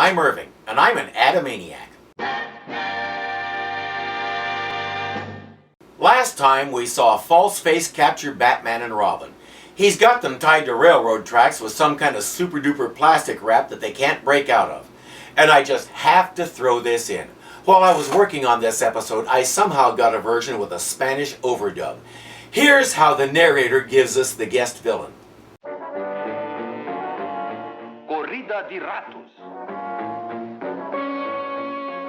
I'm Irving, and I'm an Adamaniac. Last time we saw False-Face capture Batman and Robin. He's got them tied to railroad tracks with some kind of super-duper plastic wrap that they can't break out of. And I just have to throw this in. While I was working on this episode, I somehow got a version with a Spanish overdub. Here's how the narrator gives us the guest villain. Corrida de ratos.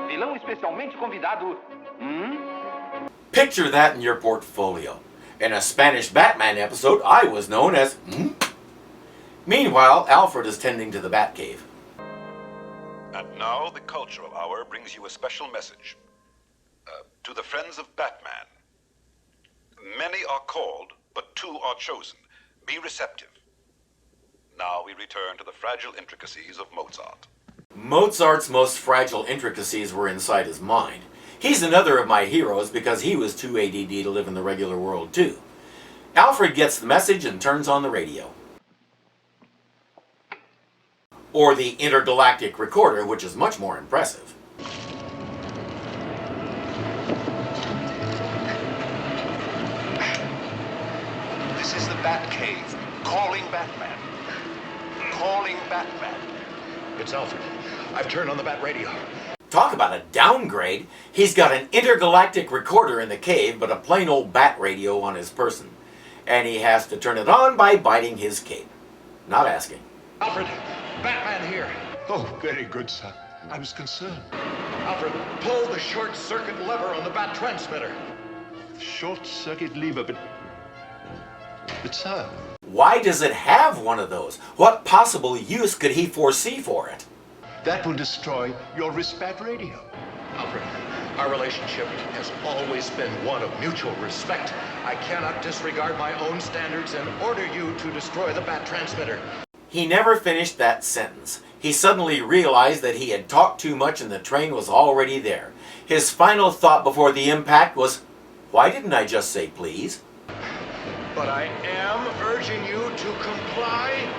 Vilão especialmente convidado. Picture that in your portfolio. In a Spanish Batman episode, I was known as Meanwhile, Alfred is tending to the Batcave. And now the Cultural Hour brings you a special message. To the friends of Batman. Many are called, but 2 are chosen. Be receptive. Now we return to the fragile intricacies of Mozart. Mozart's most fragile intricacies were inside his mind. He's another of my heroes because he was too ADD to live in the regular world too. Alfred gets the message and turns on the radio. Or the intergalactic recorder, which is much more impressive. This is the Batcave. Calling Batman. Calling Batman. It's Alfred. I've turned on the Bat radio. Talk about a downgrade. He's got an intergalactic recorder in the cave, but a plain old bat radio on his person. And he has to turn it on by biting his cape. Not asking. Alfred, Batman here. Oh, very good, sir. I was concerned. Alfred, pull the short circuit lever on the Bat transmitter. Short circuit lever, but sir. Why does it have one of those? What possible use could he foresee for it? That will destroy your wristband radio. Alfred, our relationship has always been one of mutual respect. I cannot disregard my own standards and order you to destroy the Bat transmitter. He never finished that sentence. He suddenly realized that he had talked too much and the train was already there. His final thought before the impact was, why didn't I just say please? But I am urging you to comply.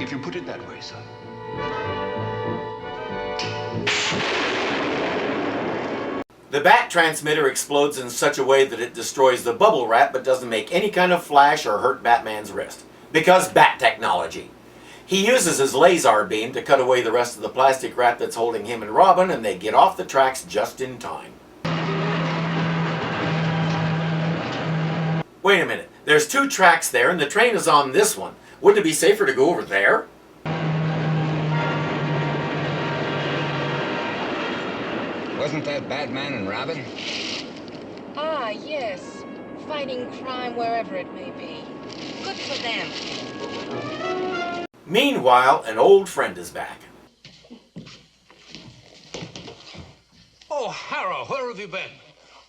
If you put it that way, sir. The Bat transmitter explodes in such a way that it destroys the bubble wrap but doesn't make any kind of flash or hurt Batman's wrist. Because Bat technology. He uses his laser beam to cut away the rest of the plastic wrap that's holding him and Robin, and they get off the tracks just in time. Wait a minute, there's 2 tracks there and the train is on this one. Wouldn't it be safer to go over there? Wasn't that Batman and Robin? Ah, yes. Fighting crime wherever it may be. Good for them. Meanwhile, an old friend is back. Oh, Harrow, where have you been?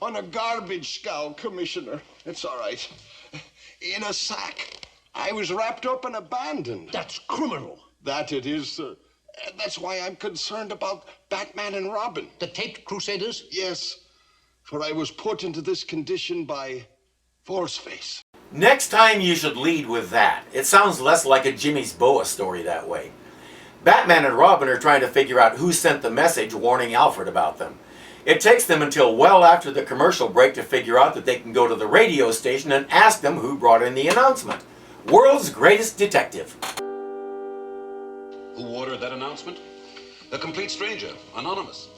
On a garbage scow, Commissioner. It's all right. In a sack. I was wrapped up and abandoned. That's criminal. That it is, sir. And that's why I'm concerned about Batman and Robin. The taped crusaders? Yes, for I was put into this condition by False-Face. Next time you should lead with that. It sounds less like a Jimmy's Boa story that way. Batman and Robin are trying to figure out who sent the message warning Alfred about them. It takes them until well after the commercial break to figure out that they can go to the radio station and ask them who brought in the announcement. World's greatest detective. Who ordered that announcement? A complete stranger, anonymous.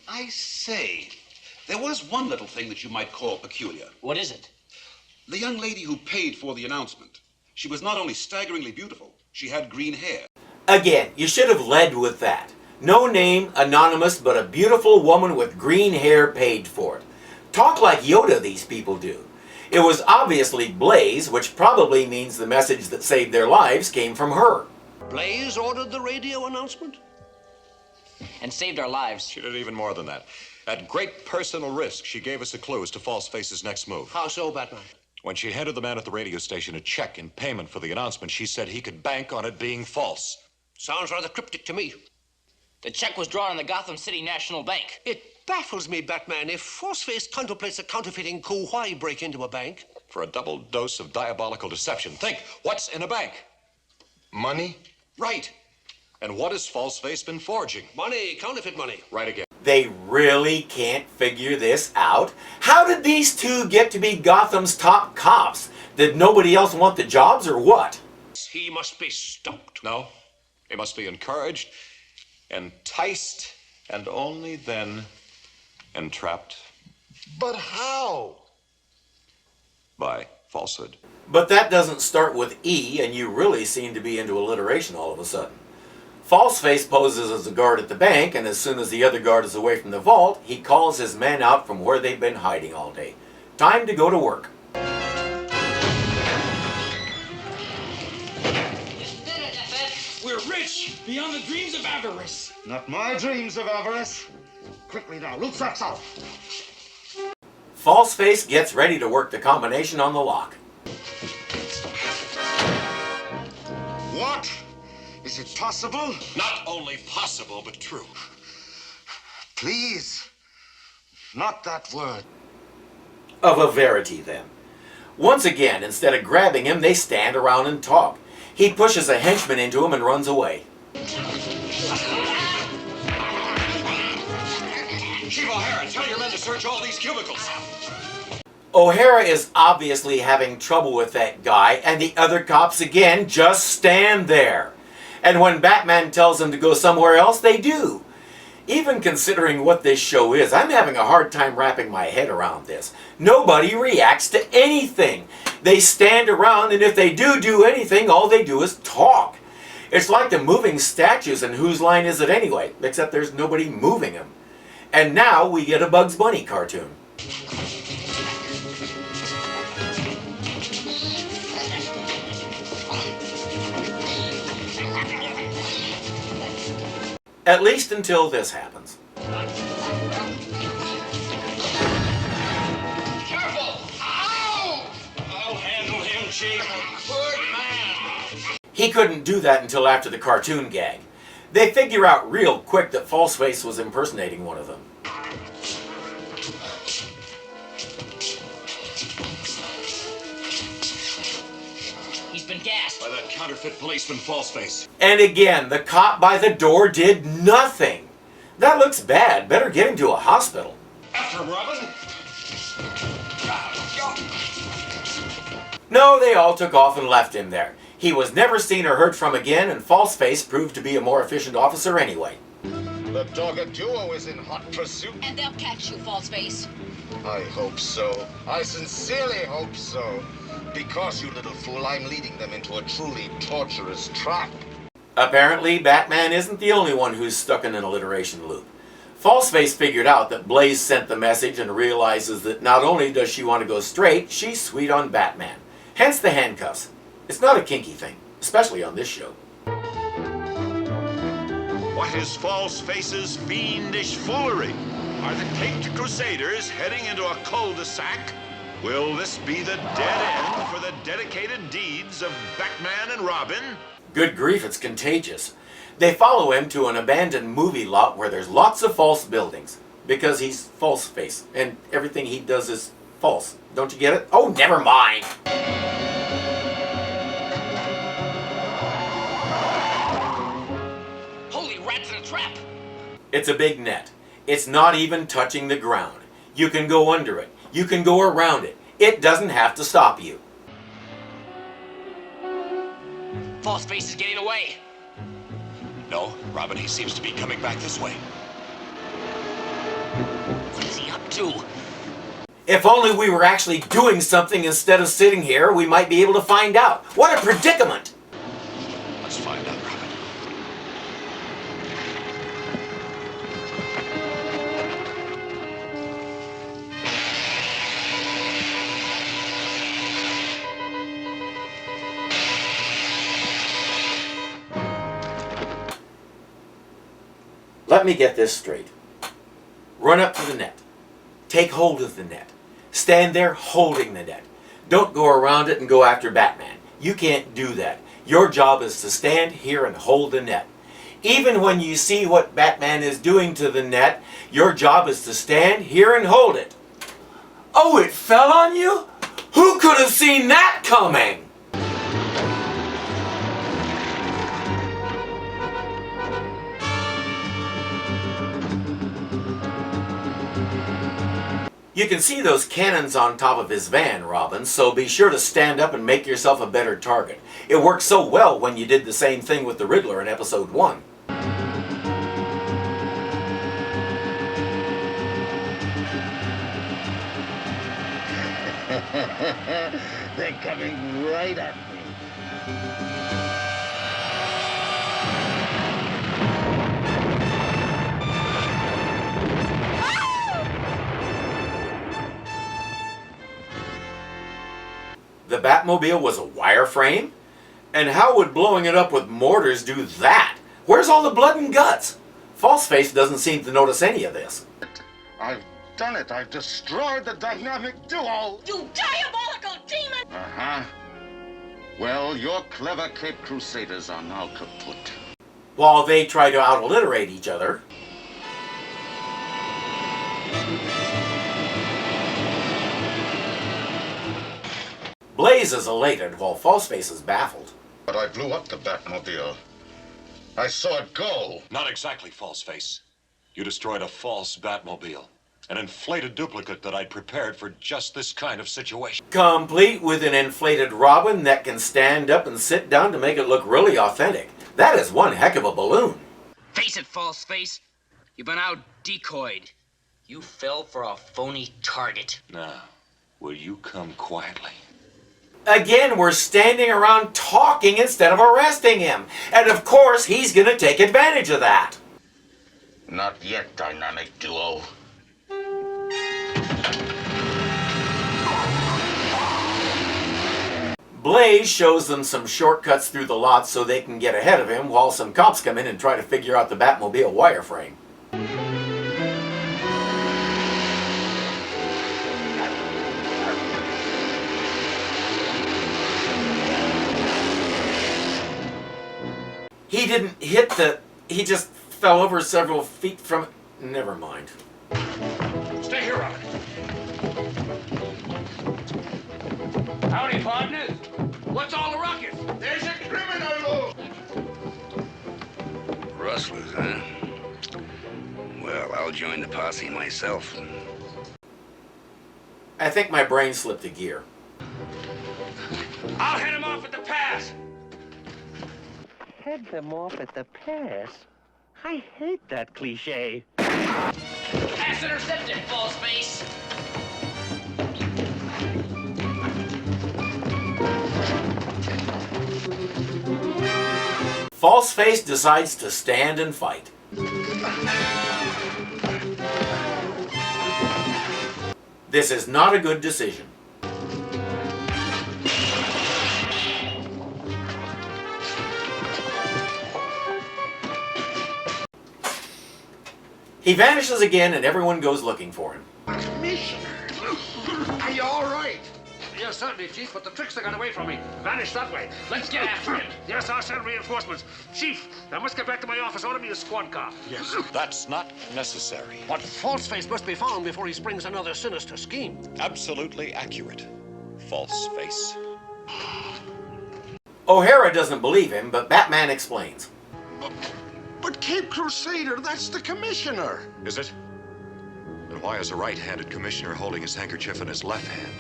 I say, there was one little thing that you might call peculiar. What is it? The young lady who paid for the announcement. She was not only staggeringly beautiful, she had green hair. Again, you should have led with that. No name, anonymous, but a beautiful woman with green hair paid for it. Talk like Yoda, these people do. It was obviously Blaze, which probably means the message that saved their lives came from her. Blaze ordered the radio announcement? And saved our lives. She did even more than that. At great personal risk, she gave us a clue as to False-Face's next move. How so, Batman? When she handed the man at the radio station a check in payment for the announcement, she said he could bank on it being false. Sounds rather cryptic to me. The check was drawn in the Gotham City National Bank. It baffles me, Batman. If False-Face contemplates a counterfeiting coup, why break into a bank? For a double dose of diabolical deception. Think, what's in a bank? Money? Right. And what has Falseface been forging? Money, counterfeit money. Right again. They really can't figure this out? How did these two get to be Gotham's top cops? Did nobody else want the jobs or what? He must be stopped. No. He must be encouraged, enticed, and only then entrapped But how? by falsehood. But that doesn't start with E, and you really seem to be into alliteration all of a sudden. Falseface poses as a guard at the bank, and as soon as the other guard is away from the vault, he calls his men out from where they've been hiding all day. Time to go to work. We're rich beyond the dreams of avarice. Not my dreams of avarice. Quickly now, loot sacks out. Falseface gets ready to work the combination on the lock. What? Is it possible? Not only possible, but true. Please. Not that word. Of a verity, then. Once again, instead of grabbing him, they stand around and talk. He pushes a henchman into him and runs away. Chief O'Hara, tell your men to search all these cubicles. O'Hara is obviously having trouble with that guy, and the other cops again just stand there. And when Batman tells them to go somewhere else, they do. Even considering what this show is, I'm having a hard time wrapping my head around this. Nobody reacts to anything. They stand around, and if they do anything, all they do is talk. It's like the moving statues, and whose line is it anyway? Except there's nobody moving them. And now we get a Bugs Bunny cartoon. At least until this happens. Careful! Ow! I'll handle him, Chief. Good man. He couldn't do that until after the cartoon gag. They figure out real quick that Falseface was impersonating one of them. He's been gassed. By that counterfeit policeman Falseface. And again, the cop by the door did nothing. That looks bad. Better get him to a hospital. After him, Robin. No, they all took off and left him there. He was never seen or heard from again, and Falseface proved to be a more efficient officer anyway. The dogged duo is in hot pursuit. And they'll catch you, Falseface. I hope so. I sincerely hope so. Because, you little fool, I'm leading them into a truly torturous trap. Apparently, Batman isn't the only one who's stuck in an alliteration loop. Falseface figured out that Blaze sent the message and realizes that not only does she want to go straight, she's sweet on Batman. Hence the handcuffs. It's not a kinky thing, especially on this show. What is Falseface's fiendish foolery? Are the Caped Crusaders heading into a cul-de-sac? Will this be the dead end for the dedicated deeds of Batman and Robin? Good grief, it's contagious. They follow him to an abandoned movie lot where there's lots of false buildings. Because he's Falseface, and everything he does is false. Don't you get it? Oh, never mind! Holy rats in a trap. It's a big net. It's not even touching the ground. You can go under it. You can go around it. It doesn't have to stop you. Falseface is getting away. No, Robin, he seems to be coming back this way. What is he up to? If only we were actually doing something instead of sitting here, we might be able to find out. What a predicament! Let's find out, Robin. Let me get this straight. Run up to the net. Take hold of the net. Stand there holding the net. Don't go around it and go after Batman. You can't do that. Your job is to stand here and hold the net. Even when you see what Batman is doing to the net, your job is to stand here and hold it. Oh, it fell on you? Who could have seen that coming? You can see those cannons on top of his van, Robin, so be sure to stand up and make yourself a better target. It worked so well when you did the same thing with the Riddler in episode 1. They're coming right at me. The Batmobile was a wireframe? And how would blowing it up with mortars do that? Where's all the blood and guts? Falseface doesn't seem to notice any of this. I've done it. I've destroyed the dynamic duo. You diabolical demon! Uh-huh. Well, your clever Cape Crusaders are now kaput. While they try to out-alliterate each other. Blaze is elated while Falseface is baffled. But I blew up the Batmobile. I saw it go. Not exactly, Falseface. You destroyed a false Batmobile. An inflated duplicate that I'd prepared for just this kind of situation. Complete with an inflated Robin that can stand up and sit down to make it look really authentic. That is one heck of a balloon. Face it, Falseface. You've been out decoyed. You fell for a phony target. Now, will you come quietly? Again, we're standing around talking instead of arresting him. And of course, he's going to take advantage of that. Not yet, dynamic duo. Blaze shows them some shortcuts through the lot so they can get ahead of him while some cops come in and try to figure out the Batmobile wireframe. He didn't hit he just fell over several feet from it. Never mind. Stay here, Robin. Howdy, partners. What's all the ruckus? There's a criminal! Rustlers, huh? Well, I'll join the posse myself. I think my brain slipped a gear. I'll head him off at the pass. Head them off at the pass? I hate that cliche. Pass intercepted, Falseface. Falseface decides to stand and fight. This is not a good decision. He vanishes again and everyone goes looking for him. Commissioner, are you all right? Yes, certainly, Chief, but the trickster got away from me. Vanished that way. Let's get after him. Yes, I'll send reinforcements. Chief, I must get back to my office. Order me a squad car. Yes, that's not necessary. But Falseface must be found before he springs another sinister scheme. Absolutely accurate. Falseface. O'Hara doesn't believe him, but Batman explains. But Cape Crusader, that's the commissioner. Is it? Then why is a right-handed commissioner holding his handkerchief in his left hand?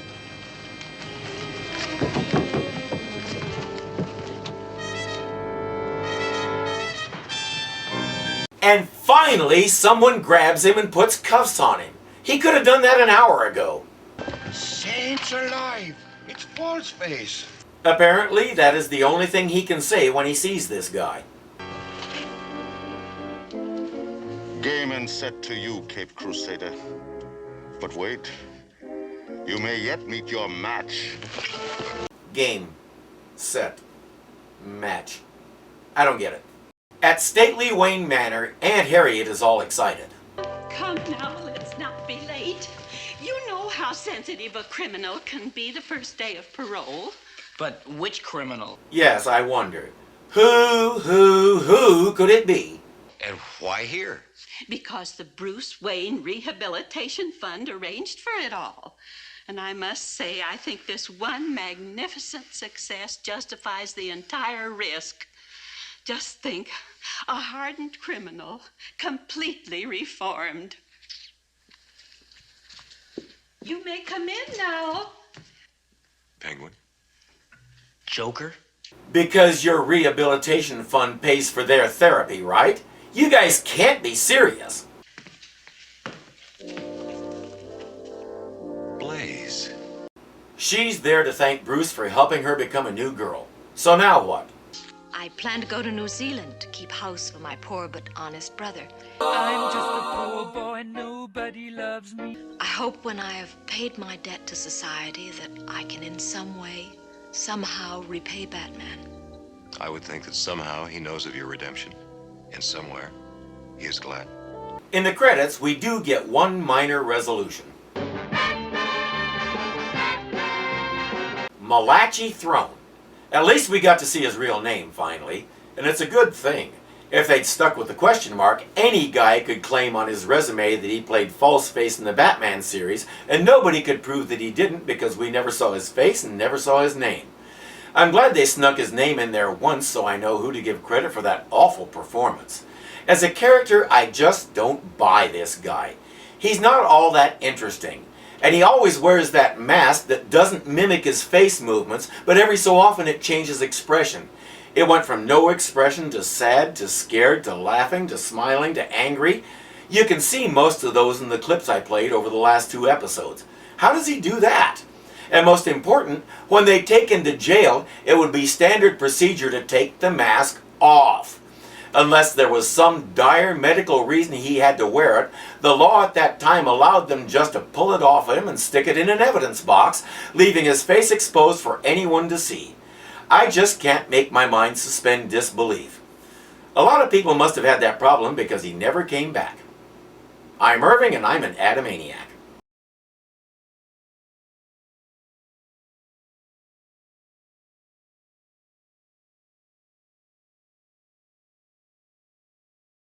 And finally, someone grabs him and puts cuffs on him. He could have done that an hour ago. Saints alive! It's Falseface. Apparently, that is the only thing he can say when he sees this guy. Game and set to you, Cape Crusader. But wait, you may yet meet your match. Game. Set. Match. I don't get it. At stately Wayne Manor, Aunt Harriet is all excited. Come now, let's not be late. You know how sensitive a criminal can be the first day of parole. But which criminal? Yes, I wondered. Who could it be? And why here? Because the Bruce Wayne Rehabilitation Fund arranged for it all. And I must say, I think this one magnificent success justifies the entire risk. Just think, a hardened criminal, completely reformed. You may come in now. Penguin? Joker? Because your rehabilitation fund pays for their therapy, right? You guys can't be serious. Blaze. She's there to thank Bruce for helping her become a new girl. So now what? I plan to go to New Zealand to keep house for my poor but honest brother. I'm just a poor boy, nobody loves me. I hope when I have paid my debt to society that I can in some way, somehow repay Batman. I would think that somehow he knows of your redemption. And somewhere, he is glad. In the credits, we do get one minor resolution. Malachi Throne. At least we got to see his real name finally, and it's a good thing. If they'd stuck with the question mark, any guy could claim on his resume that he played False-Face in the Batman series, and nobody could prove that he didn't because we never saw his face and never saw his name. I'm glad they snuck his name in there once so I know who to give credit for that awful performance. As a character, I just don't buy this guy. He's not all that interesting. And he always wears that mask that doesn't mimic his face movements, but every so often it changes expression. It went from no expression to sad, to scared, to laughing, to smiling, to angry. You can see most of those in the clips I played over the last 2 episodes. How does he do that? And most important, when they take him to jail, it would be standard procedure to take the mask off. Unless there was some dire medical reason he had to wear it, the law at that time allowed them just to pull it off him and stick it in an evidence box, leaving his face exposed for anyone to see. I just can't make my mind suspend disbelief. A lot of people must have had that problem because he never came back. I'm Irving and I'm an Adamaniac.